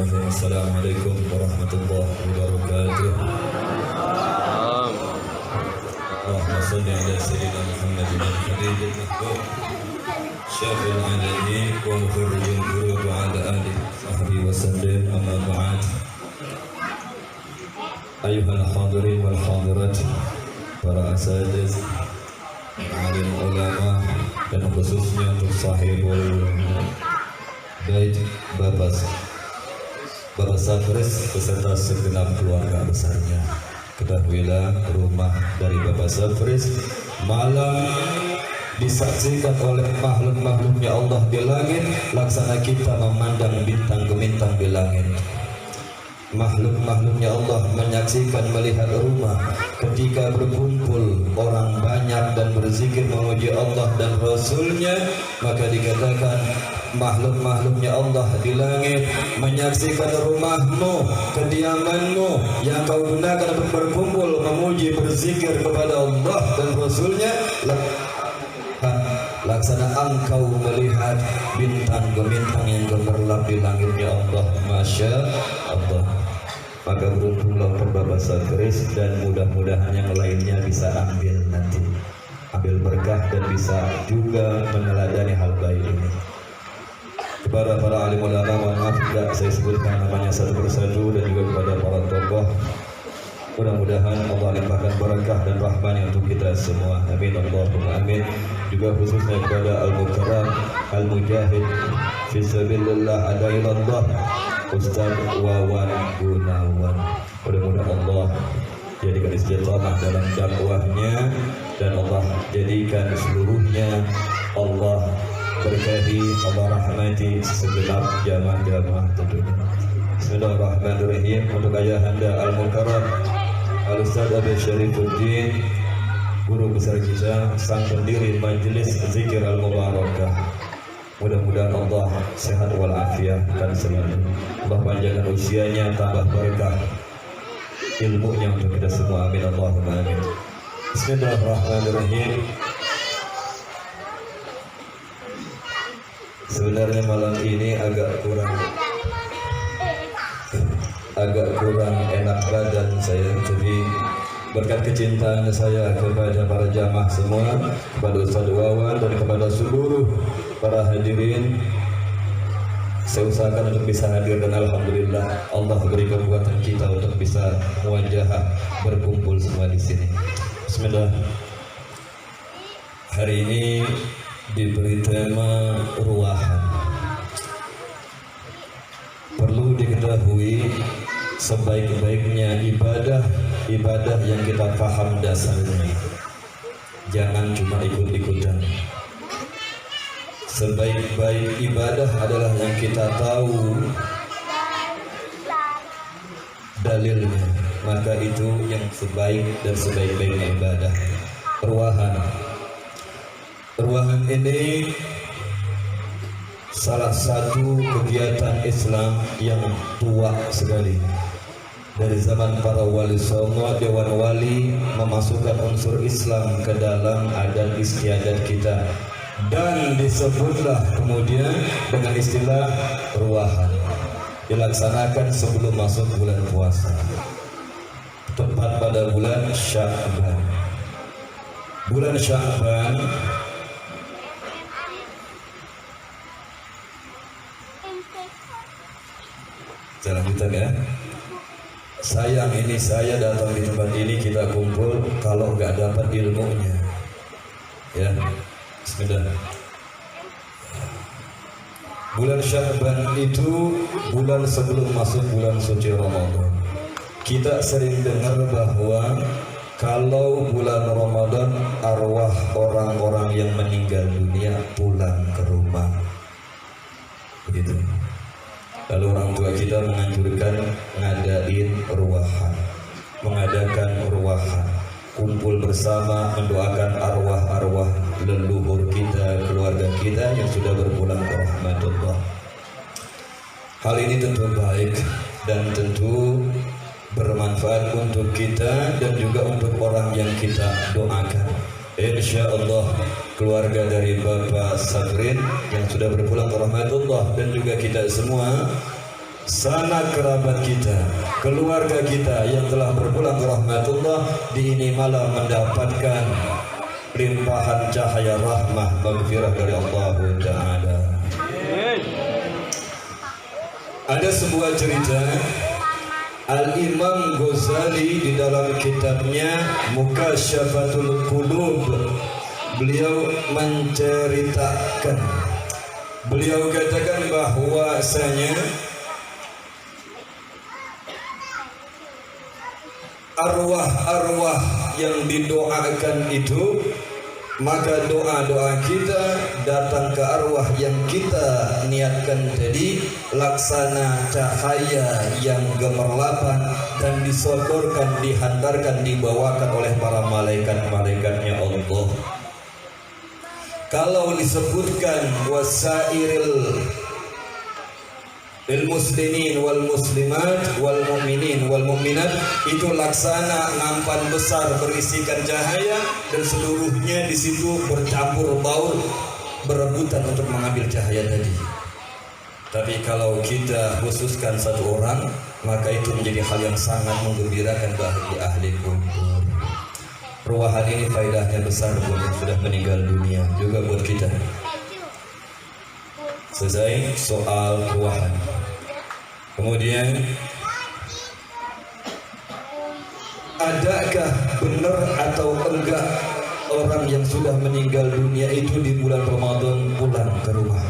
Bismillahirrahmanirrahim. Assalamualaikum warahmatullahi wabarakatuh. Allahumma salli ala sayyidina Muhammadin al-Habibin al-Mahbub Syafi'il alamin wa mufarrijil kurub wa ala alihi sahbihi wa sallim, amma ba'd. Ayuhal hadirin wal hadirat, para asatiz, alim ulama, dan khususnya untuk sahibul bait Bapak Safris beserta segenap keluarga besarnya. Ketahuilah, rumah dari Bapak Safris malam disaksikan oleh makhluk-makhluknya Allah di langit, laksana kita memandang bintang gemintang di langit. Makhluk-makhluknya Allah menyaksikan, melihat rumah ketika berkumpul orang banyak dan berzikir memuji Allah dan Rasulnya, maka dikatakan makhluk-makhluknya Allah di langit menyaksikan rumahmu, kediamanmu yang kau gunakan untuk berkumpul memuji berzikir kepada Allah dan Rasulnya, laksana engkau melihat bintang gemintang yang gemerlap di langitnya Allah. Masya Allah. Maka beruntunglah Bapak Safris, dan mudah-mudahan yang lainnya bisa ambil nanti, ambil berkah dan bisa juga meneladani hal baik ini. Kepada para alim ulama, mohon maaf tidak saya sebutkan namanya satu persatu, dan juga kepada para tokoh, mudah-mudahan Allah limpahkan berkah dan rahmatnya untuk kita semua. Amin Allahumma amin. Juga khususnya kepada Al-Mukarram Al-Mujahid Fisabilillah Adailallah Ustaz Wawan Gunawan. Mudah-mudahan Allah jadikan istiqamah dalam dakwahnya, dan Allah jadikan seluruhnya Allah berkahi, Allah rahmati segenap jamaah-jamaah tentunya. Bismillahirrahmanirrahim. Untuk ayahanda Al-Mukarram Al-Ustaz Abi Syarifuddin, guru besar kita, sang pendiri Majelis Zikir Al-Mubarakah, mudah-mudahan Allah sehat walafiat dan selalu Allah panjangkan usianya, tambah berkah ilmunya untuk kita semua. Amin Allahumma amin. Bismillahirrahmanirrahim. Sebenarnya malam ini agak kurang enak badan saya, tapi berkat kecintaan saya kepada para jamaah semua, kepada Ustaz Wawan dan kepada seluruh para hadirin, saya usahakan untuk bisa hadir, dan alhamdulillah Allah beri kekuatan kita untuk bisa muwajahah berkumpul semua di sini. Bismillah. Hari ini diberi tema ruahan. Perlu diketahui, sebaik-baiknya ibadah yang kita paham dasarnya, jangan cuma ikut-ikutan. Sebaik-baik ibadah adalah yang kita tahu dalilnya, maka itu yang sebaik dan sebaik-baiknya ibadah. Ruahan ini salah satu kegiatan Islam yang tua sekali. Dari zaman para wali songo, dewan wali memasukkan unsur Islam ke dalam adat istiadat kita, dan disebutlah kemudian dengan istilah ruahan. Dilaksanakan sebelum masuk bulan puasa, tepat pada bulan Sya'ban. Bulan Sya'ban saya lanjutkan ya. Sayang ini saya datang di tempat ini, kita kumpul, kalau nggak dapat ilmunya ya. Bismillah. Bulan Sya'ban itu bulan sebelum masuk bulan suci Ramadan. Kita sering dengar bahwa kalau bulan Ramadan arwah orang-orang yang meninggal dunia pulang ke rumah, begitu. Lalu orang tua kita menganjurkan mengadakan ruahan, kumpul bersama mendoakan arwah-arwah leluhur kita, keluarga kita yang sudah berpulang ke rahmatullah. Hal ini tentu baik dan tentu bermanfaat untuk kita dan juga untuk orang yang kita doakan. Insya Allah keluarga dari Bapak Sagrin yang sudah berpulang ke rahmatullah dan juga kita semua sanak kerabat kita, keluarga kita yang telah berpulang ke rahmatullah di ini malam mendapatkan limpahan cahaya rahmah maghfirah dari Allah Ta'ala. Ada sebuah cerita Al-Imam Ghazali di dalam kitabnya Mukasyafatul Qulub, beliau menceritakan, beliau katakan bahwasanya arwah-arwah yang didoakan itu, maka doa-doa kita datang ke arwah yang kita niatkan tadi, laksana cahaya yang gemerlapan dan disodorkan, dihantarkan, dibawakan oleh para malaikat-malaikatnya Allah. Kalau disebutkan wasairil muslimin wal muslimat wal mu'minin wal mu'minat, itu laksana nampan besar berisikan cahaya dan seluruhnya di situ bercampur baur, berebutan untuk mengambil cahaya tadi. Tapi kalau kita khususkan satu orang, maka itu menjadi hal yang sangat menggembirakan bagi ahli kubur. Ruahan ini faedahnya besar buat yang sudah meninggal dunia, juga buat kita. Selesai soal ruahan. Kemudian, adakah benar atau enggak orang yang sudah meninggal dunia itu di bulan Ramadan pulang ke rumah?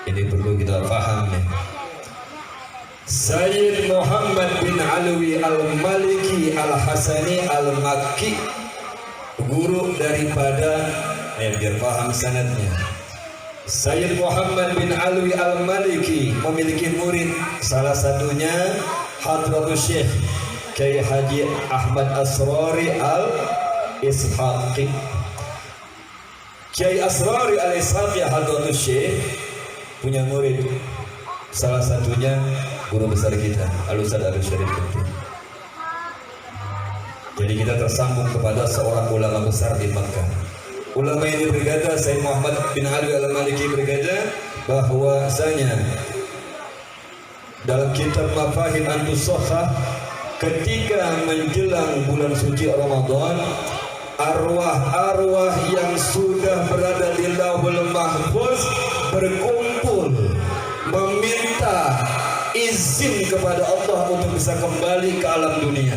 Ini perlu kita paham nih. Sayyid Muhammad bin Alwi Al-Maliki Al-Hasani Al-Makki, guru daripada, biar paham sanadnya, Sayyid Muhammad bin Alwi Al-Maliki memiliki murid, salah satunya Hadratus Syekh Kiai Haji Ahmad Asrari Al-Ishaqi. Kiai Asrari Al-Ishaqi Hadratus Syekh punya murid, salah satunya guru besar kita Al-Ustaz Al-Syarif Kudus. Jadi kita tersambung kepada seorang ulama besar di Makkah. Ulama ini berkata, Sayyid Muhammad bin Ali Al-Maliki berkata bahwasanya dalam kitab Mafahim An-Nusakhah, ketika menjelang bulan suci Ramadan, arwah-arwah yang sudah berada di Lauhul Mahfuz berkumpul meminta izin kepada Allah untuk bisa kembali ke alam dunia.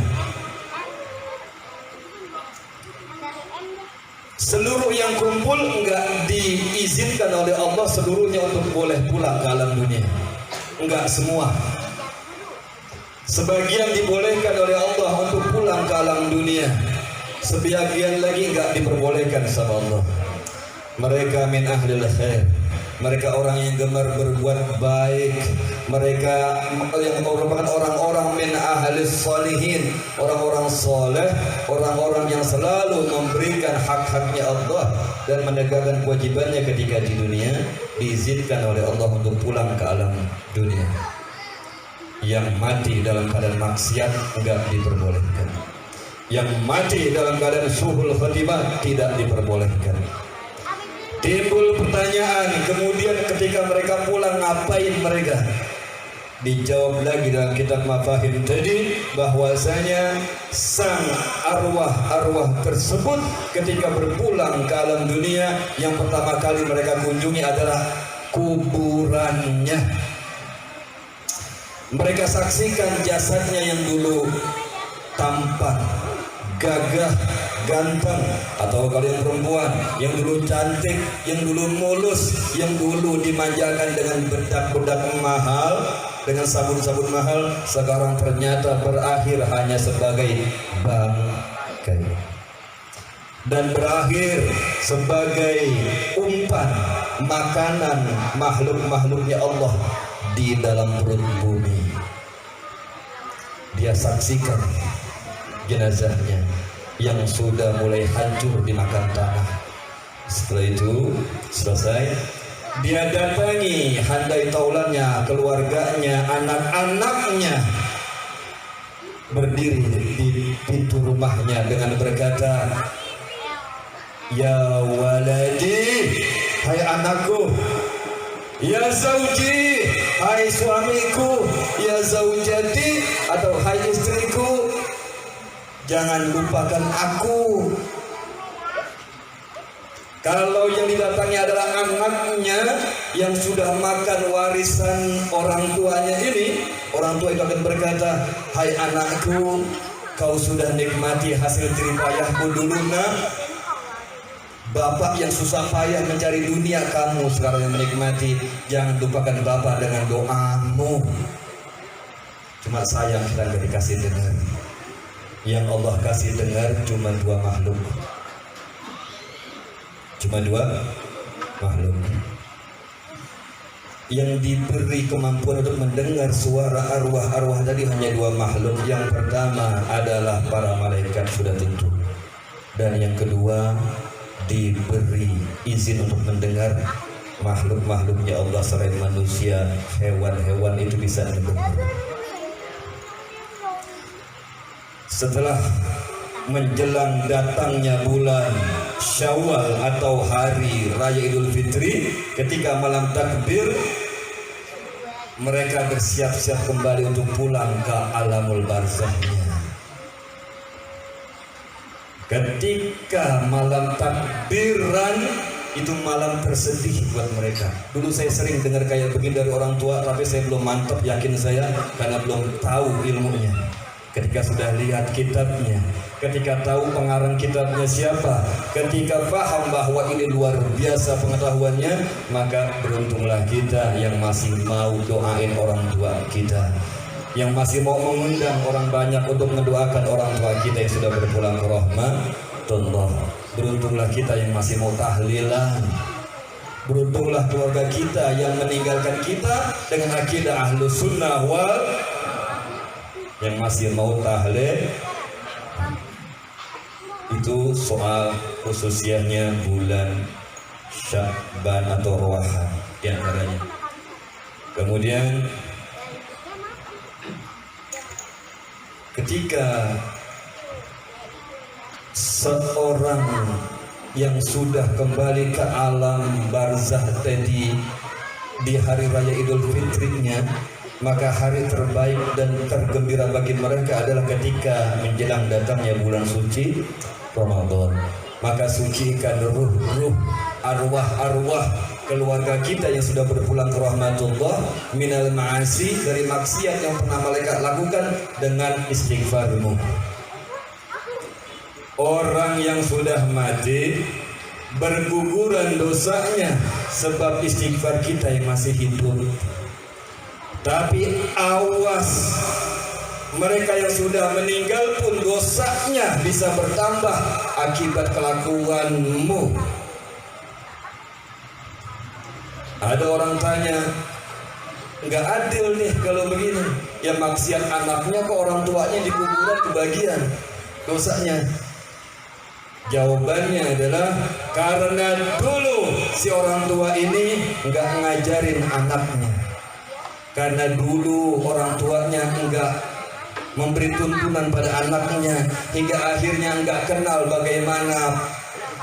Seluruh yang kumpul enggak diizinkan oleh Allah seluruhnya untuk boleh pulang ke alam dunia. Enggak semua. Sebagian dibolehkan oleh Allah untuk pulang ke alam dunia. Sebagian lagi enggak diperbolehkan sama Allah. Mereka min ahlil khair. Mereka orang yang gemar berbuat baik. Mereka yang merupakan orang-orang min ahlis salihin, orang-orang soleh, orang-orang yang selalu memberikan hak-haknya Allah dan menegakkan kewajibannya ketika di dunia, diizinkan oleh Allah untuk pulang ke alam dunia. Yang mati dalam keadaan maksiat enggak diperbolehkan. Yang mati dalam keadaan suhul khatimah tidak diperbolehkan. Timbul pertanyaan, kemudian ketika mereka pulang ngapain mereka? Dijawab lagi dalam kitab Mafahim tadi bahwasanya sang arwah-arwah tersebut ketika berpulang ke alam dunia, yang pertama kali mereka kunjungi adalah kuburannya. Mereka saksikan jasadnya yang dulu tampan, gagah, ganteng, atau kalian perempuan yang dulu cantik, yang dulu mulus, yang dulu dimanjakan dengan bedak-bedak mahal, dengan sabun-sabun mahal, sekarang ternyata berakhir hanya sebagai bangkai dan berakhir sebagai umpan makanan makhluk-makhluknya Allah di dalam perut bumi. Dia saksikan jenazahnya yang sudah mulai hancur dimakan tanah. Setelah itu selesai, dia datangi handai taulannya, keluarganya, anak-anaknya, berdiri di pintu rumahnya dengan berkata, "Ya waladi, hai anakku, Ya zauji, hai suamiku. Ya zaujati, atau hai istriku, jangan lupakan aku. Kalau yang didatangi adalah anaknya yang sudah makan warisan orang tuanya ini, orang tua itu akan berkata, hai anakku, kau sudah nikmati hasil jeripayahku dulu nak. Bapak yang susah payah mencari dunia, kamu sekarang yang menikmati. Jangan lupakan bapak dengan doamu. Cuma sayang kita gak dikasih dengar. Yang Allah kasih dengar cuma dua makhluk. Cuma dua makhluk yang diberi kemampuan untuk mendengar suara arwah-arwah tadi, hanya dua makhluk. Yang pertama adalah para malaikat, sudah tentu. Dan yang kedua, diberi izin untuk mendengar makhluk-makhluknya Allah selain manusia, hewan-hewan itu bisa mendengar. Setelah menjelang datangnya bulan Syawal atau hari raya Idul Fitri, ketika malam takbir, mereka bersiap-siap kembali untuk pulang ke alamul barzahnya. Ketika malam takbiran, itu malam tersedih buat mereka. Dulu saya sering dengar kayak begini dari orang tua, tapi saya belum mantap, yakin saya, karena belum tahu ilmunya. Ketika sudah lihat kitabnya, ketika tahu pengarang kitabnya siapa, ketika paham bahwa ini luar biasa pengetahuannya, maka beruntunglah kita yang masih mau doain orang tua kita, yang masih mau mengundang orang banyak untuk mendoakan orang tua kita yang sudah berpulang ke rahmatullah. Beruntunglah kita yang masih mau tahlilan. Beruntunglah keluarga kita yang meninggalkan kita dengan akidah ahlus sunnah wal, yang masih mau tahlil. Itu soal khususnya bulan Sya'ban atau Rawahan di antaranya. Kemudian ketika seorang yang sudah kembali ke alam barzah tadi di hari raya Idul Fitrinya, maka hari terbaik dan tergembira bagi mereka adalah ketika menjelang datangnya bulan suci Ramadan. Maka sucikan ruh-ruh, arwah-arwah keluarga kita yang sudah berpulang ke rahmatullah minal ma'asi, dari maksiat yang pernah malaikat lakukan, dengan istighfarmu. Orang yang sudah mati berguguran dosanya sebab istighfar kita yang masih hidup. Tapi awas, mereka yang sudah meninggal pun dosanya bisa bertambah akibat kelakuanmu. Ada orang tanya, nggak adil nih kalau begini. Ya maksiat anaknya ke orang tuanya di kuburan kebagian dosanya. Jawabannya adalah karena dulu si orang tua ini nggak ngajarin anaknya. Karena dulu orang tuanya enggak memberi tuntunan pada anaknya, hingga akhirnya enggak kenal bagaimana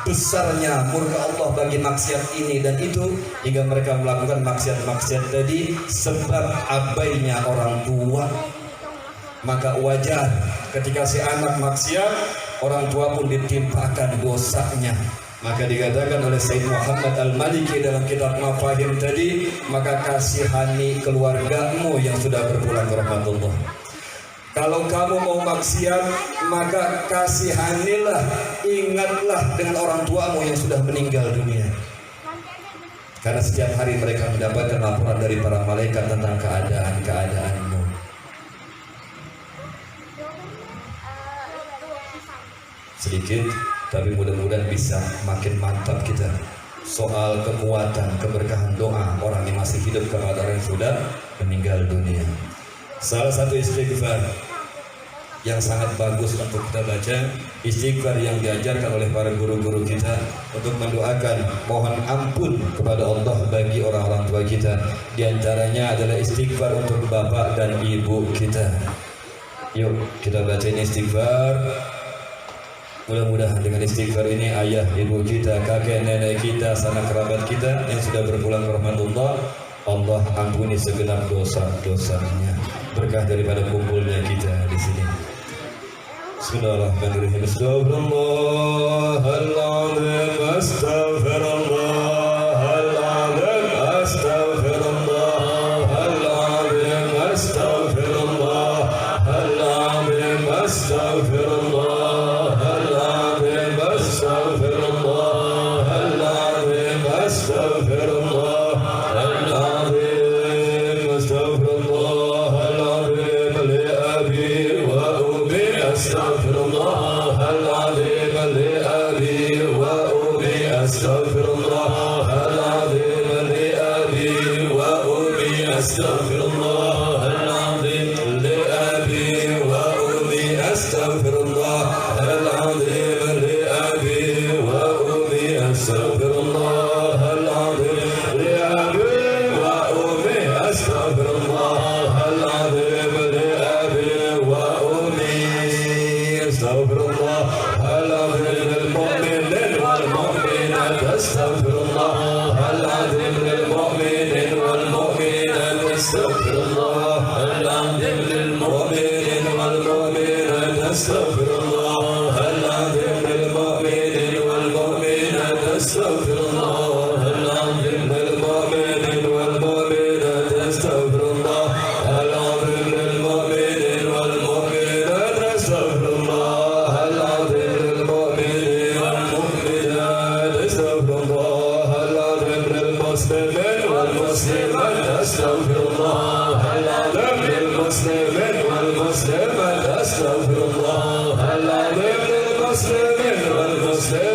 besarnya murka Allah bagi maksiat ini dan itu, hingga mereka melakukan maksiat-maksiat tadi sebab abainya orang tua. Maka wajar ketika si anak maksiat, orang tua pun ditimpakan dosanya. Maka dikatakan oleh Sayyid Muhammad Al-Maliki dalam kitab Mafahim tadi, maka kasihani keluargamu yang sudah berpulang ke rahmatullah. Kalau kamu mau maksiat, maka kasihanilah, ingatlah dengan orang tuamu yang sudah meninggal dunia. Karena setiap hari mereka mendapatkan laporan dari para malaikat tentang keadaan-keadaanmu. Sedikit, tapi mudah-mudahan bisa makin mantap kita soal kekuatan, keberkahan doa orang yang masih hidup kepada orang yang sudah meninggal dunia. Salah satu istighfar yang sangat bagus untuk kita baca, istighfar yang diajarkan oleh para guru-guru kita untuk mendoakan mohon ampun kepada Allah bagi orang-orang tua kita. Di antaranya adalah istighfar untuk bapak dan ibu kita. Yuk kita baca ini istighfar. Mudah-mudahan dengan istighfar ini ayah, ibu kita, kakek, nenek kita, sanak kerabat kita yang sudah berpulang ke rahmatullah Allah ampuni segenap dosa-dosanya. Berkah daripada kumpulnya kita di sini. Bismillahirrahmanirrahim. Astaghfirullahaladzim, astaghfirullahaladzim, astaghfirullahaladzim, astaghfirullahaladzim, astaghfirullahaladzim, astaghfirullahaladzim, astaghfirullahaladzim, astaghfirullahaladzim li abi wa ummi, astaghfirullahaladzim li abi wa ummi, astaghfirullahaladzim li abi wa ummi, astaghfirullahaladzim li abi wa ummi, astaghfirullahaladzim li abi wa ummi, astaghfirullahaladzim li abi wa ummi, astaghfirullahaladzim li abi wa ummi, astaghfirullahaladzim lil mu'minin wal mu'minat, astaghfirullahaladzim lil mu'minin wal mu'minat, astaghfirullahaladzim lil mu'minin wal mu'minat, astaghfirullahaladzim lil mu'minin wal mu'minat, astaghfirullahaladzim lil mu'minin wal mu'minat, astaghfirullahaladzim lil mu'minin wal mu'minat, astaghfirullahaladzim lil mu'minin wal mu'minat, astaghfirullahaladzim lil muslimin wal muslimat, astaghfirullahaladzim lil muslimin wal muslimat, astaghfirullahaladzim lil muslimin wal muslimat,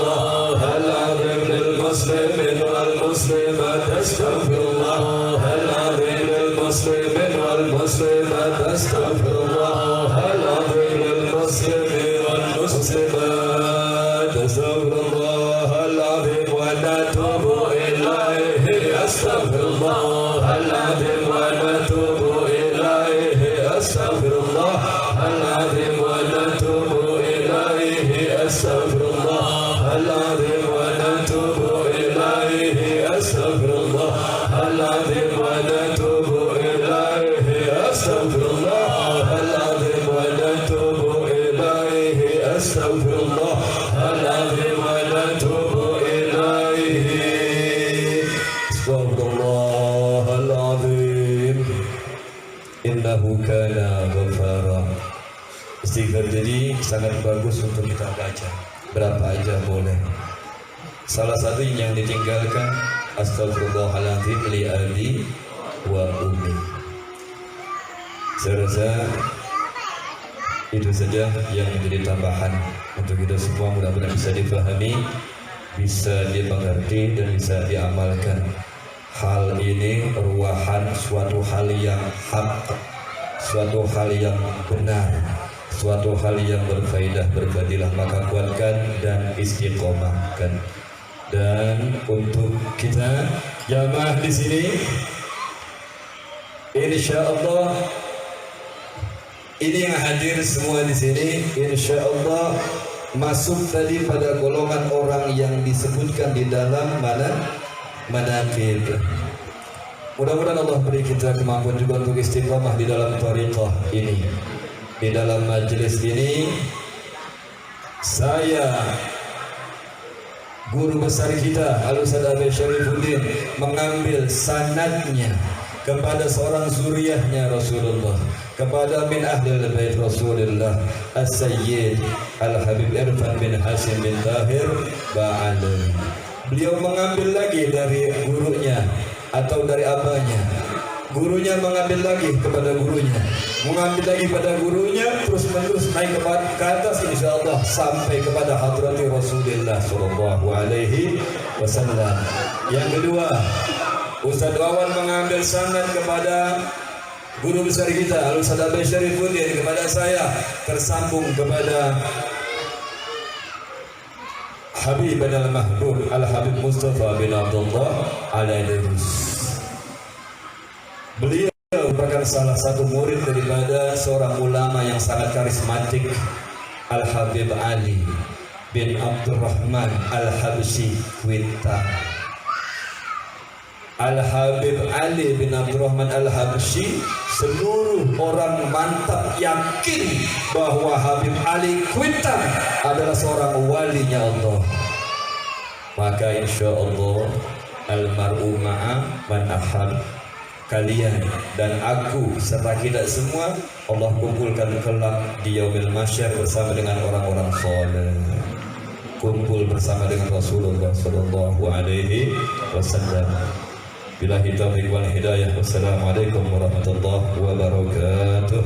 astaghfirullahaladzim lil muslimin wal muslimat, astaghfirullahaladzim lil muslimin wal muslimat, astaghfirullahaladzim lil muslimin wal muslimat, astaghfirullahaladzim wa natubu ilaihi, astaghfirullahaladzim wa natubu ilaihi, astaghfirullahaladzim wa natubu ilaihi, astaghfirullahaladzim wa natubu ilaihi, astaghfirullahaladzim wa natubu ilaihi, astaghfirullahaladzim wa natubu ilaihi, astaghfirullahaladzim wa natubu ilaihi, astaghfirullahaladzim innahu kana ghafara. Istighfar jadi sangat bagus untuk kita baca, berapa aja boleh. Salah satu yang ditinggalkan astaghfirullahaladzim li abi wa ummi. Saya rasa itu saja yang menjadi tambahan untuk kita semua, mudah-mudahan bisa dipahami, bisa dimengerti dan bisa diamalkan. Hal ini ruwahan suatu hal yang hak, suatu hal yang benar, suatu hal yang berfaedah, berfadilah, maka kuatkan dan istiqomahkan. Dan untuk kita jamaah di sini, insya Allah ini yang hadir semua di sini, insya Allah masuk tadi pada golongan orang yang disebutkan di dalam manaqib. Mudah-mudahan Allah beri kita kemampuan juga untuk istiqamah di dalam thariqah ini, di dalam majelis ini. Saya, guru besar kita Al-Ustaz Abi Syarifuddin, mengambil sanadnya kepada seorang zuriyahnya Rasulullah, kepada min ahlil bait Rasulullah As-Sayyid Al-Habib Irfan bin Hasim bin Tahir Ba'alawi. Beliau mengambil lagi dari gurunya atau dari abahnya, gurunya mengambil lagi kepada gurunya, mengambil lagi pada gurunya, terus menerus naik ke atas insyaallah sampai kepada hadrati Rasulullah sallallahu alaihi wasallam. Yang kedua, Ustaz Wawan mengambil sanad kepada guru besar kita Al-Ustaz Abi Syarifuddin, kepada saya tersambung kepada Habib al-Mahbub Al-Habib Mustafa bin Abdullah Al-Idris. Beliau merupakan salah satu murid daripada seorang ulama yang sangat karismatik, Al-Habib Ali bin Abdurrahman Al-Habsyi Kuitang. Al-Habib Ali bin Abdurrahman Al-Habsyi, seluruh orang mantap yakin bahwa Habib Ali Kuitang adalah seorang walinya Allah. Maka insya Allah almar'u ma'a man ahab, kalian dan aku serta kita semua Allah kumpulkan kelak di yaumil mahsyar bersama dengan orang-orang saleh, kumpul bersama dengan Rasulullah sallallahu alaihi wasallam. Billahi taufiq wal hidayah. Wassalamualaikum warahmatullahi wabarakatuh.